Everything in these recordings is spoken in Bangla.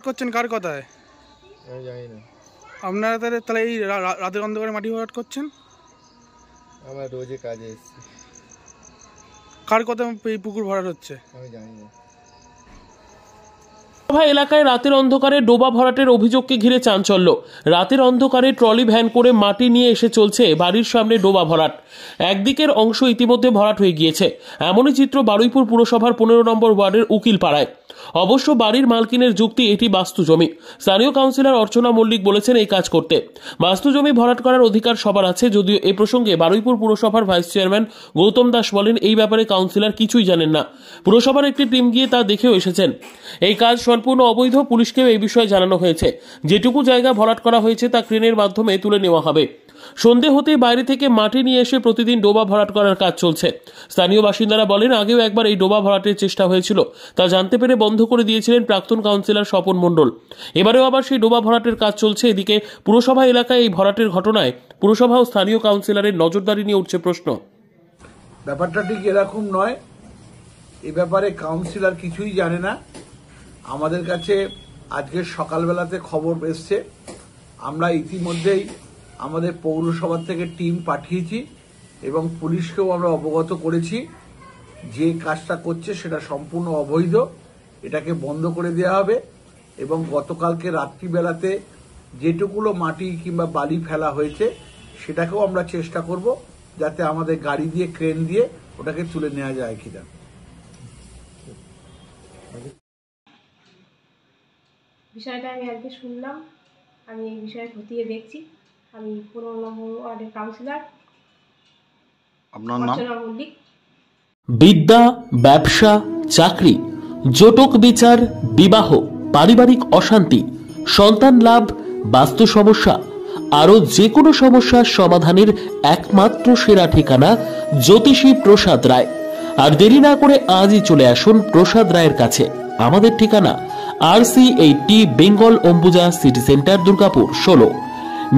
করছেন কার কথায়? আমি জানি না। আপনারা তাহলে এই রাতের অন্ধকারে মাটি ভরাট করছেন? আমরা রোজে কাজে এসেছি। কার কথা এই পুকুর ভরাট হচ্ছে? আমি জানি না। এলাকায় রাতের অন্ধকারে ডোবা ভরাটের অভিযোগকে ঘিরে চাঞ্চল্য। রাতের অন্ধকারে ট্রলি ভ্যান করে মাটি নিয়ে এসে চলছে বাড়ির সামনে ডোবা ভরাট। একদিকের অংশ ইতিমধ্যে ভরাট হয়ে গিয়েছে। এমনই চিত্র বারুইপুর পুরসভার 15 নম্বর ওয়ার্ডের উকিলপাড়ায়। অবশ্য বাড়ির মালকিনের যুক্তি এটি বাস্তু জমি। স্থানীয় কাউন্সিলর অর্চনা মল্লিক বলেছেন এই কাজ করতে বাস্তু জমি ভরাট করার অধিকার সবার আছে। যদিও এ প্রসঙ্গে বারুইপুর পুরসভার ভাইস চেয়ারম্যান গৌতম দাস বলেন এই ব্যাপারে কাউন্সিলর কিছুই জানেন না। পুরসভার একটি টিম গিয়ে তা দেখেও এসেছেন। এই কাজ সম্পূর্ণ অবৈধ। পুলিশকেও এই বিষয়ে জানানো হয়েছে। যেটুকু জায়গা ভরাট করা হয়েছে তা ক্রেনের মাধ্যমে তুলে নেওয়া হবে। সন্ধে হতেই বাইরে থেকে মাটি নিয়ে এসে প্রতিদিন ডোবা ভরাট করার কাজ চলছে। স্থানীয় বাসিন্দারা বলেন আগেও একবার এই ডোবা ভরাটের চেষ্টা হয়েছিল, তা জানতে পেরে বন্ধ করে দিয়েছিলেন প্রাক্তন কাউন্সিলর স্বপন মণ্ডল। এবারেও আবার সেই ডোবা ভরাটের কাজ চলছে। এদিকে পুরসভা এলাকায় এই ভরাটের ঘটনায় পুরসভা ও স্থানীয় কাউন্সিলরের নজরদারি নিয়ে উঠছে প্রশ্ন। ব্যাপারটা ঠিক এরকম নয়। এ ব্যাপারে কাউন্সিলর কিছুই জানে না। আমাদের কাছে আজকে সকালবেলাতে খবর এসছে। আমরা ইতিমধ্যেই আমাদের পৌরসভা থেকে টিম পাঠিয়েছি এবং পুলিশকেও আমরা অবগত করেছি যে কাজটা করছে সেটা সম্পূর্ণ অবৈধ, এটাকে বন্ধ করে দেওয়া হবে। এবং গতকালকে রাত্রিবেলাতে যেটুকুলো মাটি কিংবা বালি ফেলা হয়েছে সেটাকেও আমরা চেষ্টা করব যাতে আমাদের গাড়ি দিয়ে ক্রেন দিয়ে ওটাকে তুলে নেওয়া যায় কিনা। বিষয়টা আমি আজকে শুনলাম। আমি এই বিষয়ে খতিয়ে দেখছি। আমি 15 নম্বর ওয়ার্ডের কাউন্সিলর। আপনার নাম? অর্চনা মল্লিক। বিদ্যা, ব্যবসা, চাকরি, জটক বিচার, বিবাহ, পারিবারিক অশান্তি, সন্তান লাভ, বাস্তু সমস্যা, আরো যে কোনো সমস্যার সমাধানের একমাত্র সেরা ঠিকানা জ্যোতিষী প্রসাদ রায়। আর দেরি না করে আজই চলে আসুন প্রসাদ রায়ের কাছে। আমাদের ঠিকানা RC80 Bengal Ambuja city centre, Durgapur 16,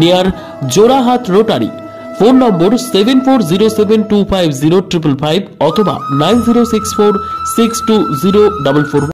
near Jorhat rotary. Phone নম্বর 7407250555 অথবা 9064620444।